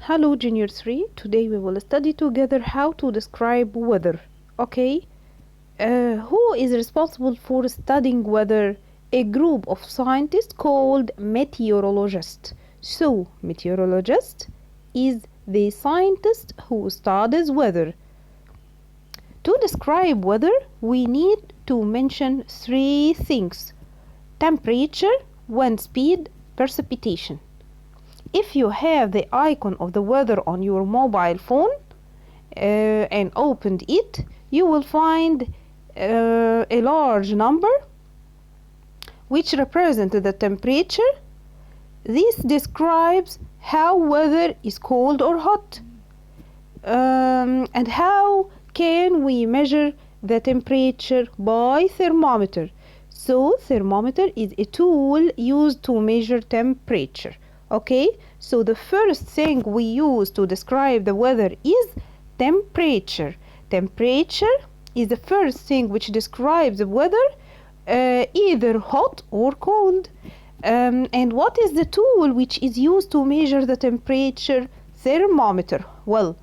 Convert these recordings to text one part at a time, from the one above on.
Hello Junior 3. Today we will study together how to describe weather. Okay? Who is responsible for studying weather? A group of scientists called meteorologists. So, meteorologist is the scientist who studies weather. To describe weather, we need to mention three things: temperature, wind speed, precipitation. If you have the icon of the weather on your mobile phone and opened it, you will find a large number which represent the temperature. This describes how weather is cold or hot. And how can we measure the temperature? By thermometer. So thermometer is a tool used to measure temperature. Okay, so the first thing we use to describe the weather is temperature. Temperature is the first thing which describes the weather, either hot or cold. And what is the tool which is used to measure the temperature? Thermometer. Well,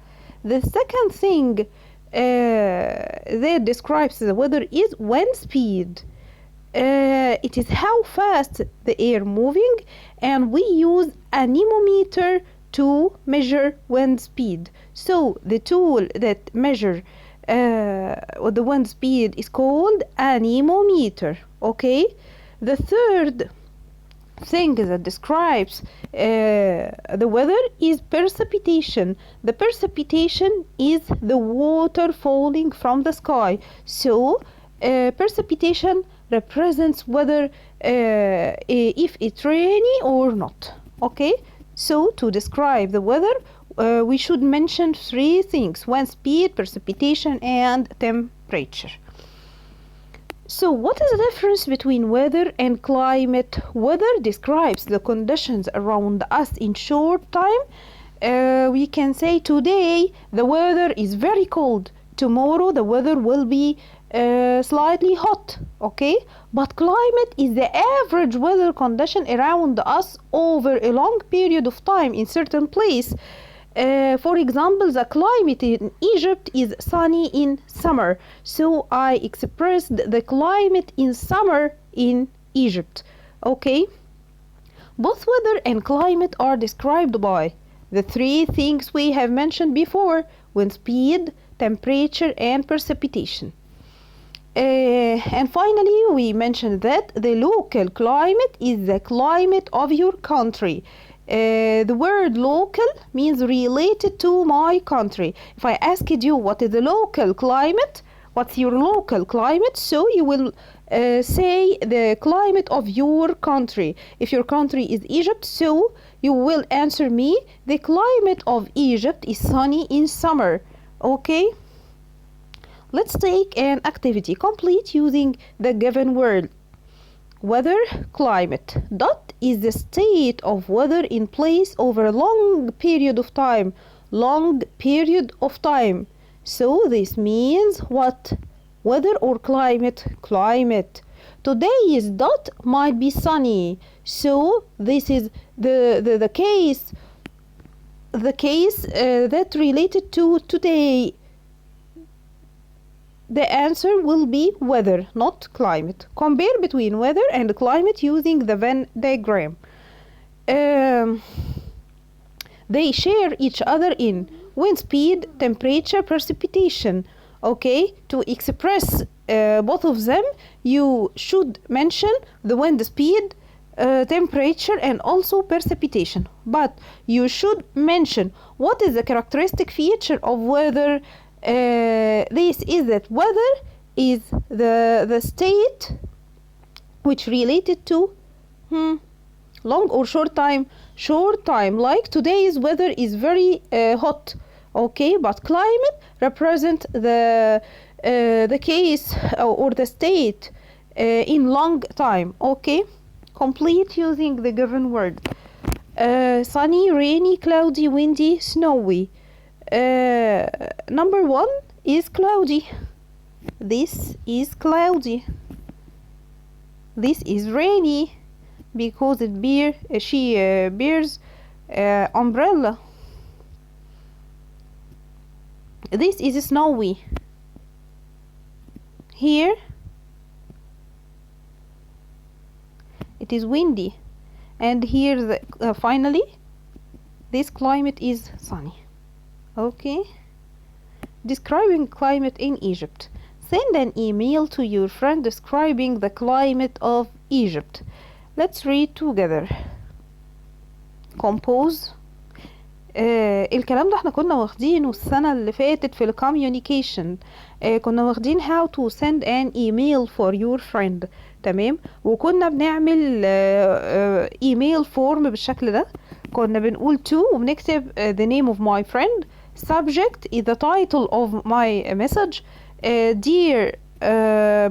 the second thing that describes the weather is wind speed. It is how fast the air moving, and we use anemometer to measure wind speed. So the tool that measure the wind speed is called anemometer. Okay, the third thing that describes the weather is precipitation. The precipitation is the water falling from the sky. So precipitation represents whether if it's rainy or not. Okay, so to describe the weather we should mention three things: wind speed, precipitation, and temperature. So what is the difference between weather and climate? Weather describes the conditions around us in short time. We can say today the weather is very cold, tomorrow the weather will be slightly hot. Okay, but climate is the average weather condition around us over a long period of time in certain place. For example, the climate in Egypt is sunny in summer, so I expressed the climate in summer in Egypt. Okay, both weather and climate are described by the three things we have mentioned before: wind speed, temperature, and precipitation. And finally, we mentioned that the local climate is the climate of your country. The word local means related to my country. If I asked you what is the local climate, what's your local climate, so you will say the climate of your country. If your country is Egypt, so you will answer me the climate of Egypt is sunny in summer. Okay, let's take an activity. Complete using the given word. Weather, climate. Dot is the state of weather in place over a long period of time. Long period of time. So this means what? Weather or climate? Climate. Today's dot might be sunny. So this is the case that related to today. The answer will be weather, not climate. Compare between weather and climate using the Venn diagram. They share each other in wind speed, temperature, precipitation. Okay, to express both of them, you should mention the wind speed, temperature, and also precipitation. But you should mention what is the characteristic feature of weather. This is that weather is the state which related to long or short time. Short time, like today's weather is very hot. Okay, but climate represent the case or the state in long time. Okay, complete using the given word. Sunny, rainy, cloudy, windy, snowy. Number one is cloudy. This is cloudy. This is rainy because she bears umbrella. this is snowy. Here it is windy, and here finally this climate is sunny. Okay, describing climate in Egypt. Send an email to your friend describing the climate of Egypt. Let's read together. Compose. الكلام ده احنا كنا واخدينه السنة اللي فاتت في الكوميونيكيشن. كنا واخدين how to send an email for your friend. تمام، وكنا بنعمل ايميل فورم بالشكل ده. كنا بنقول to وبنكتب the name of my friend, subject is the title of my message, dear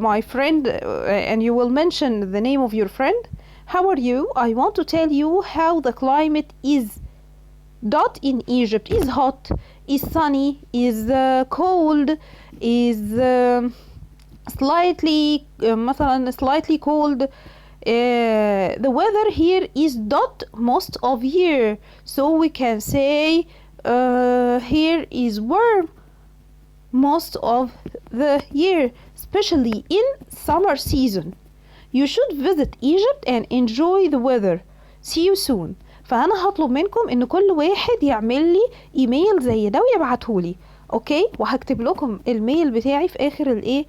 my friend, and you will mention the name of your friend. How are you? I want to tell you how the climate is. Dot in Egypt is hot, is sunny, is cold, is slightly cold. The weather here is dot most of year, so we can say here is warm most of the year, especially in summer season. You should visit Egypt and enjoy the weather. See you soon. فانا هطلب منكم ان كل واحد يعمل لي ايميل زي ده ويبعته لي. اوكي، وهكتب لكم الميل بتاعي في اخر الايه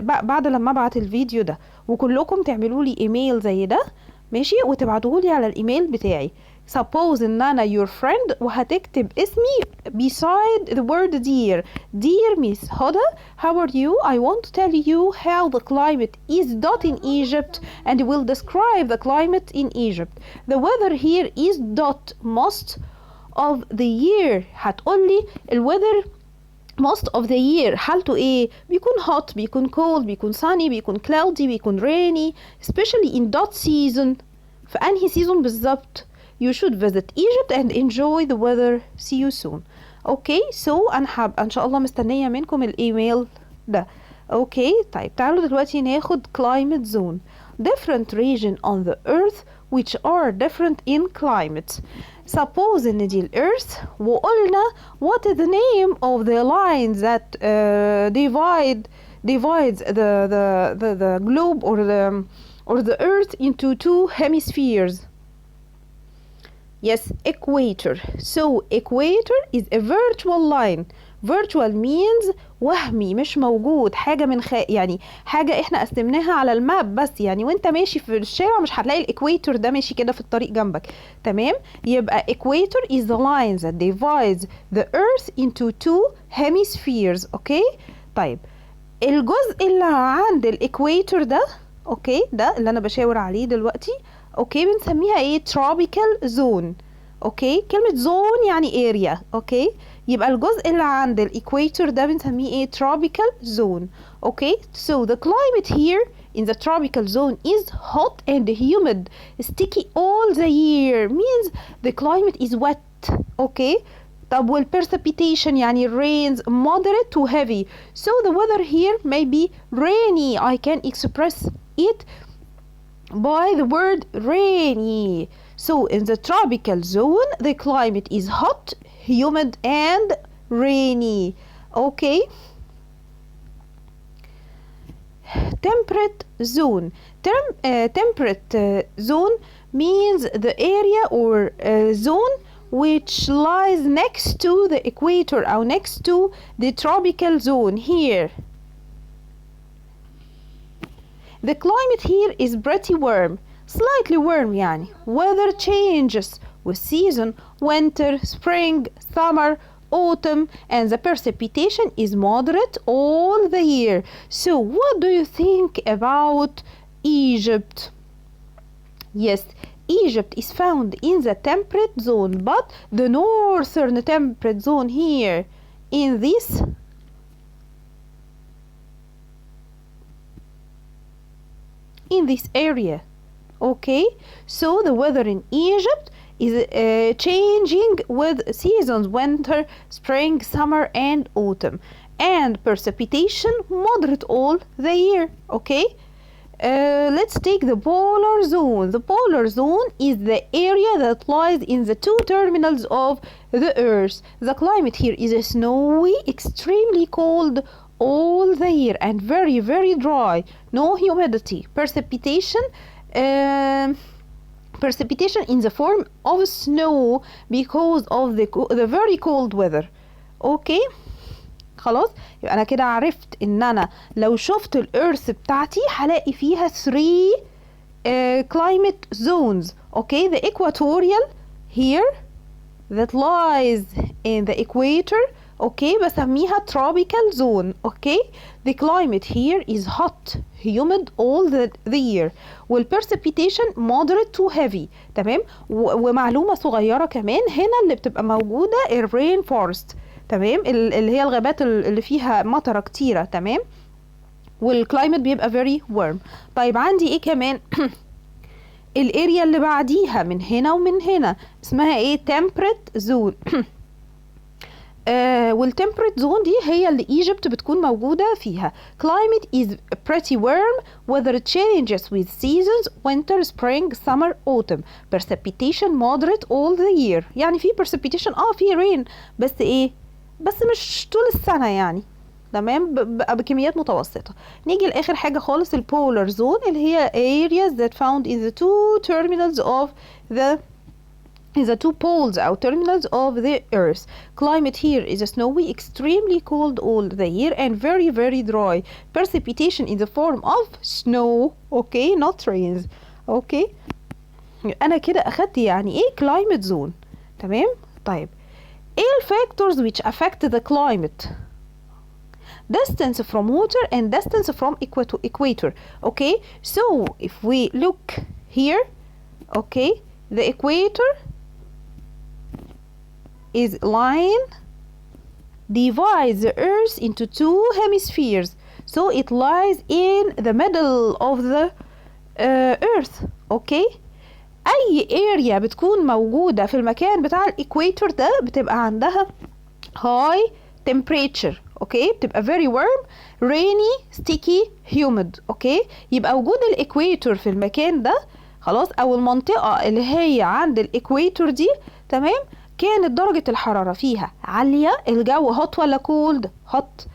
بعد لما ابعت الفيديو ده، وكلكم تعملوا لي ايميل زي ده ماشي، وتبعتوه لي على الايميل بتاعي. suppose ان انا your friend وهتكتب اسمي beside the word dear. Dear Miss Hoda, how are you? I want to tell you how the climate is dot in Egypt and will describe the climate in Egypt. The weather here is dot most of the year. هتقولي الweather most of the year حالته ايه؟ بيكون hot، بيكون cold، بيكون sunny، بيكون cloudy، بيكون rainy، especially in dot season. في انهي season بالظبط؟ You should visit Egypt and enjoy the weather. See you soon. Okay, so أنا إن شاء الله مستنية منكم الإيميل ده. Okay, طيب تعالوا دلوقتي ناخد climate zone. Different region on the earth which are different in climate. Suppose إن دي الأرث وقلنا what is the name of the lines that divides the globe or the earth into two hemispheres. Yes, equator. So equator is a virtual line. Virtual means وهمي، مش موجود، حاجة من يعني حاجة احنا قسمناها على الماب بس، يعني وانت ماشي في الشارع مش هتلاقي الاكويتور ده ماشي كده في الطريق جنبك. تمام، يبقى equator is the line that divides the earth into two hemispheres. اوكي، طيب الجزء اللي عند الاكويتور ده، اوكي، ده اللي انا بشاور عليه دلوقتي، اوكي، بنسميها ايه؟ tropical zone. اوكي، كلمة زون يعني area. اوكي، يبقى الجزء اللي عند الايكويتور ده بنسميه ايه؟ tropical zone. اوكي، so the climate here in the tropical zone is hot and humid, sticky all the year, means the climate is wet. اوكي، طب والprecipitation يعني rains moderate to heavy, so the weather here may be rainy. I can express it by the word rainy. So in the tropical zone the climate is hot, humid and rainy. Okay, temperate zone. Temperate zone means the area or zone which lies next to the equator or next to the tropical zone. Here the climate here is pretty warm, slightly warm يعني. Weather changes with season, winter, spring, summer, autumn, and the precipitation is moderate all the year. So what do you think about Egypt? Yes, Egypt is found in the temperate zone, but the northern temperate zone here in this area. Okay, so the weather in Egypt is changing with seasons: winter, spring, summer and autumn, and precipitation moderate all the year. Okay, Let's take the polar zone. The polar zone is the area that lies in the two terminals of the earth. The climate here is snowy, extremely cold all the year, and very, very dry. No humidity. Precipitation in the form of snow because of the very cold weather. اوكي خلاص، يبقى انا كده عرفت ان انا لو شفت الارث بتاعتي هلاقي فيها 3 climate zones. اوكي، the equatorial here that lies in the equator. اوكي، بسميها tropical zone. اوكي، the climate here is hot humid all the year والprecipitation moderate to heavy. تمام، ومعلومة صغيرة كمان، هنا اللي بتبقى موجودة الرين فورست. تمام، اللي هي الغابات اللي فيها مطرة كتيرة. تمام، والكلايمت بيبقى very warm. طيب عندي ايه كمان؟ الاريا اللي بعديها من هنا ومن هنا اسمها ايه؟ temperate zone. والtemperate zone دي هي اللي Egypt بتكون موجودة فيها. Climate is pretty warm, weather changes with seasons, winter, spring, summer, autumn. Precipitation moderate all the year. يعني في precipitation في rain، بس ايه؟ بس مش طول السنة يعني. تمام، بكميات متوسطة. نيجي لآخر حاجة خالص البولار زون، اللي هي areas that found in the two terminals of the two poles أو terminals of the earth. Climate here is snowy, extremely cold all the year and very, very dry. Precipitation in the form of snow. Okay, not rains. Okay، أنا كده أخدت يعني إيه climate zone. تمام، طيب إيه factors which affect the climate? Distance from water and distance from equator. Okay, so if we look here, okay, the equator is line divides the earth into two hemispheres, so it lies in the middle of the earth. okay، اي area بتكون موجودة في المكان بتاع الايكويتور ده بتبقى عندها high temperature. اوكي، بتبقى very warm, rainy, sticky, humid. اوكي، يبقى وجود الايكويتور في المكان ده خلاص، او المنطقة اللي هي عند الايكويتور دي، تمام، كانت درجة الحرارة فيها عالية، الجو هوت ولا كولد؟ هوت.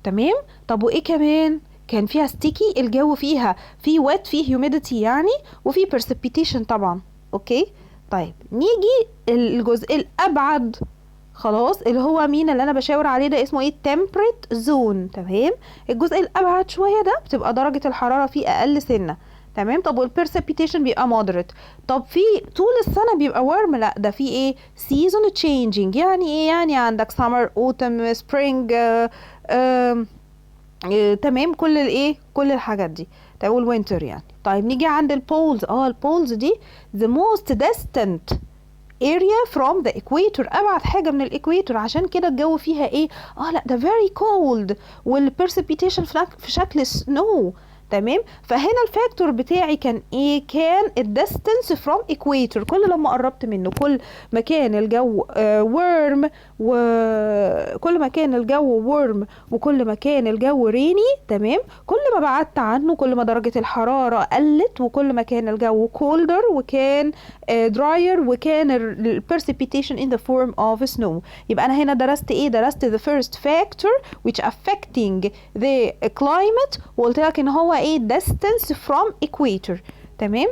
تمام، طب وايه كمان؟ كان فيها ستيكي، الجو فيها في ويت، فيه هيوميديتي يعني، وفي precipitation طبعا. اوكي، طيب نيجي الجزء الابعد خلاص، اللي هو مين اللي انا بشاور عليه ده؟ اسمه ايه؟ temperate zone. تمام، الجزء الابعد شوية ده بتبقى درجة الحرارة فيه اقل سنة. تمام، طب والprecipitation بيبقى moderate. طب في طول السنة بيبقى warm؟ لا، ده في ايه؟ season changing. يعني ايه؟ يعني عندك summer, autumn, spring. تمام، كل الايه؟ كل الحاجات دي. طيب والوينتر يعني. طيب نيجي عند البولز. البولز دي the most distant area from the equator، ابعد حاجة من الايكويتور، عشان كده الجو فيها ايه؟ لا ده very cold والprecipitation في شكل snow. تمام، فهنا الفاكتور بتاعي كان ايه؟ كان الديستنس فروم ايكويتور. كل لما قربت منه كل ما كان الجو ورم، وكل ما كان الجو ورم وكل ما كان الجو ريني. تمام، كل ما بعدت عنه كل ما درجة الحرارة قلت، وكل ما كان الجو كولدر وكان دراير وكان البرسبيتيشن in the form of snow. يبقى انا هنا درست ايه؟ درست the first factor which affecting the climate، وقلت لك ان هو ايه؟ distance from equator. تمام،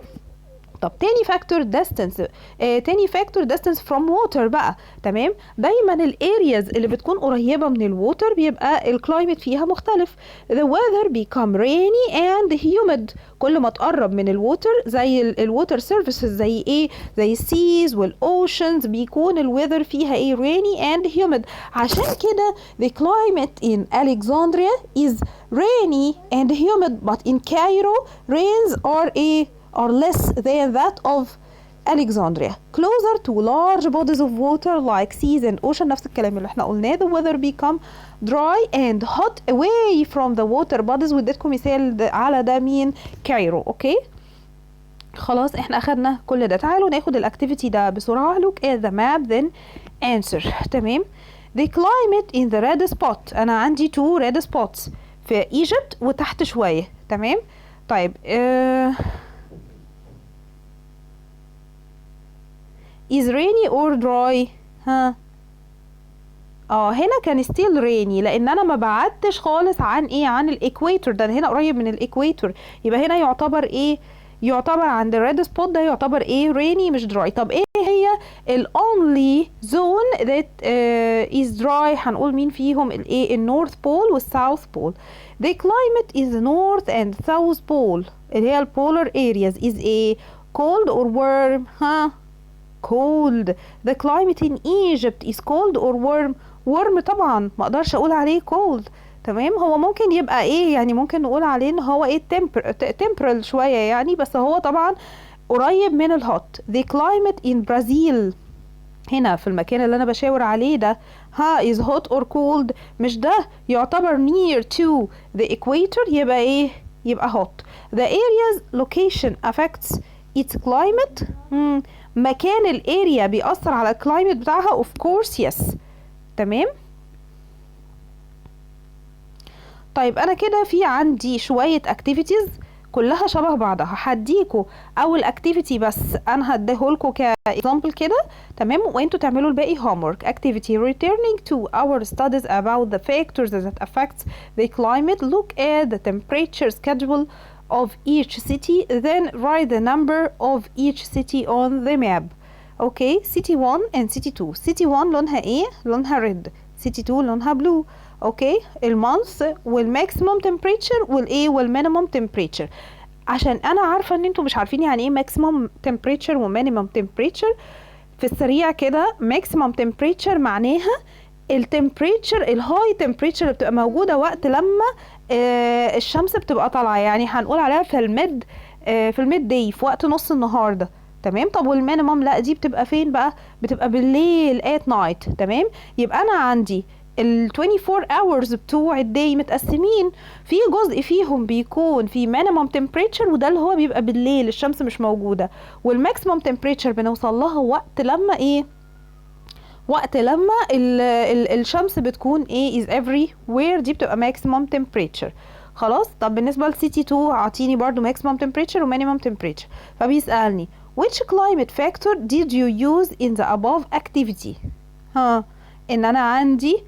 طب تاني فاكتور distance، تاني فاكتور distance from water بقى. تمام، دايما الارياز اللي بتكون قريبة من الووتر بيبقى الكلايمت فيها مختلف. the weather become rainy and humid. كل ما تقرب من الووتر، زي الووتر سيرفيسز، زي ايه؟ زي السيز والاوشنز، بيكون الويذر فيها ايه؟ rainy and humid. عشان كده the climate in Alexandria is rainy and humid, but in Cairo rains are less than that of Alexandria. Closer to large bodies of water like seas and ocean. نفس الكلام اللي احنا قلناه. The weather become dry and hot away from the water bodies. واديتكم مثال على ده مين؟ كايرو. اوكي، خلاص احنا اخدنا كل ده. تعالوا ناخد الاكتيفيتي ده بسرعة. look at the map then answer. تمام، the climate in the red spot. انا عندي 2 red spots في Egypt وتحت شوية. تمام، طيب is rainy or dry؟ ها هنا كان still rainy لان انا ما بعدتش خالص عن ايه، عن الايكويتور، ده هنا قريب من الايكويتور، يبقى هنا يعتبر ايه، يعتبر عند الريد سبوت ده يعتبر ايه، rainy مش dry. طب ايه هي ال only zone that is dry؟ هنقول مين فيهم، الايه، النورث بول والساوث بول. The climate is north and south pole اللي هي البولار areas is a cold or warm؟ ها cold. The climate in Egypt is cold or warm؟ warm طبعا، ما اقدرش اقول عليه cold. تمام، هو ممكن يبقى ايه، يعني ممكن نقول عليه ان هو ايه temporal شوية يعني، بس هو طبعا قريب من الهوت. The climate in Brazil هنا في المكان اللي انا بشاور عليه ده is hot or cold؟ مش ده يعتبر near to the equator، يبقى ايه، يبقى hot. The area's location affects its climate؟ مكان الاريا بيأثر على الكلايمت بتاعها؟ of course yes. تمام. طيب انا كده في عندي شوية activities كلها شبه بعضها، هديكوا اول activity بس انا هديهولكوا كاكزامبل كده، تمام، وانتوا تعملوا الباقي homework. activity returning to our studies about the factors that affect the climate. Look at the temperature schedule of each city, then write the number of each city on the map. Okay, city 1 and city 2. city 1 لونها ايه، لونها red. city 2 لونها blue. اوكي، المانث والماكسيموم تمبريتشر والايه والمينيموم تمبريتشر. عشان انا عارفه ان انتوا مش عارفين يعني ايه ماكسيموم تمبريتشر ومينيموم تمبريتشر، في السريع كده ماكسيموم تمبريتشر معناها التمبريتشر الهاي تمبريتشر اللي بتبقى موجوده وقت لما الشمس بتبقى طالعه، يعني هنقول عليها في الميد في الميد داي، في وقت نص النهار ده. تمام. طب والمينيموم لا، دي بتبقى فين بقى، بتبقى بالليل at night. تمام، يبقى انا عندي ال 24 hours بتوع الداي متقسمين، في جزء فيهم بيكون في minimum temperature وده اللي هو بيبقى بالليل الشمس مش موجودة، والماكسيموم temperature بنوصل لها وقت لما ايه، وقت لما الشمس بتكون ايه is everywhere، دي بتبقى maximum temperature. خلاص. طب بالنسبة لسيتي 2 اعطيني برضو maximum temperature و minimum temperature، فبيسألني which climate factor did you use in the above activity؟ ان انا عندي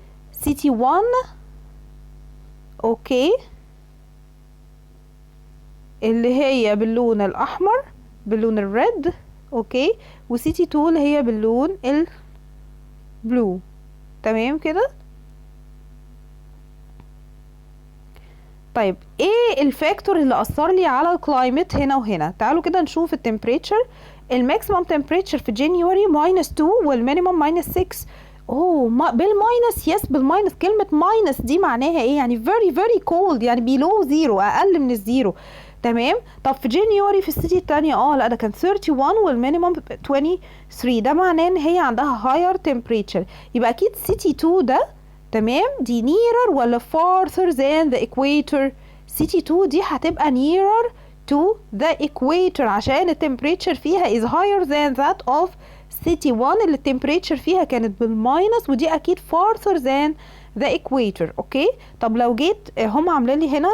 city 1 اوكي اللي هي باللون الاحمر باللون الريد، اوكي، وسيتي 2 اللي هي باللون البلو. تمام كده. طيب ايه الفاكتور اللي اثر لي على الكلايمت هنا وهنا؟ تعالوا كده نشوف التمبريتشر. الماكسيمم تمبريتشر في جانيوري -2 والمينيمم -6. بالماينس، يس بالماينس. كلمة ماينس دي معناها ايه؟ يعني very very cold، يعني below زيرو، اقل من الزيرو. تمام. طب في جانيوري في السيتي التانية لا ده كان 31 والمينيمم 23، ده معناه ان هي عندها higher temperature، يبقى اكيد سيتي 2 ده تمام دي nearer ولا farther than the equator؟ سيتي 2 دي هتبقى nearer to the equator عشان التمبريتشر فيها is higher than that of city 1 اللي التمبريتشر فيها كانت بالماينس، ودي اكيد farther than the equator. اوكي. طب لو جيت هم عاملين لي هنا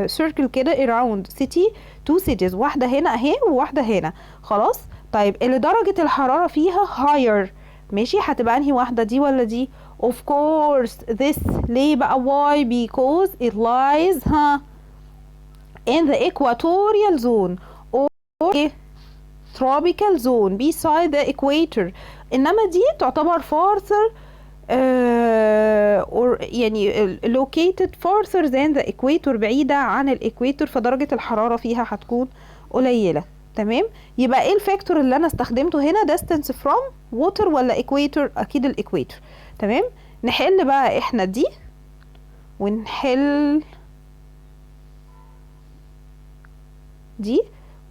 circle كده around city 2 cities، واحده هنا اهي وواحده هنا. خلاص. طيب اللي درجه الحراره فيها higher، ماشي، هتبقى انهي واحده، دي ولا دي؟ of course this. ليه بقى why؟ because it lies in the equatorial zone or tropical zone beside the equator. انما دي تعتبر farther or يعني located farther than the equator، بعيدة عن الاكويتور، فدرجة الحرارة فيها هتكون قليلة. تمام. يبقى ايه الفاكتور اللي انا استخدمته هنا؟ distance from water ولا equator؟ اكيد الاكويتور. تمام. نحل بقى احنا دي ونحل دي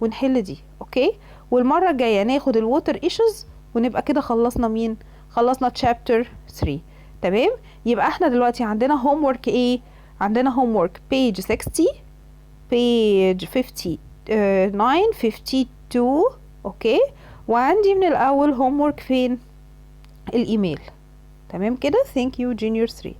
ونحل دي. اوكي. والمرة الجاية ناخد الووتر ايشوز ونبقى كده خلصنا مين؟ خلصنا chapter 3. تمام. يبقى احنا دلوقتي عندنا homework ايه؟ عندنا homework page 60 page 59 52. اوكي. وعندي من الاول homework فين؟ الايميل. تمام كده. thank you junior 3.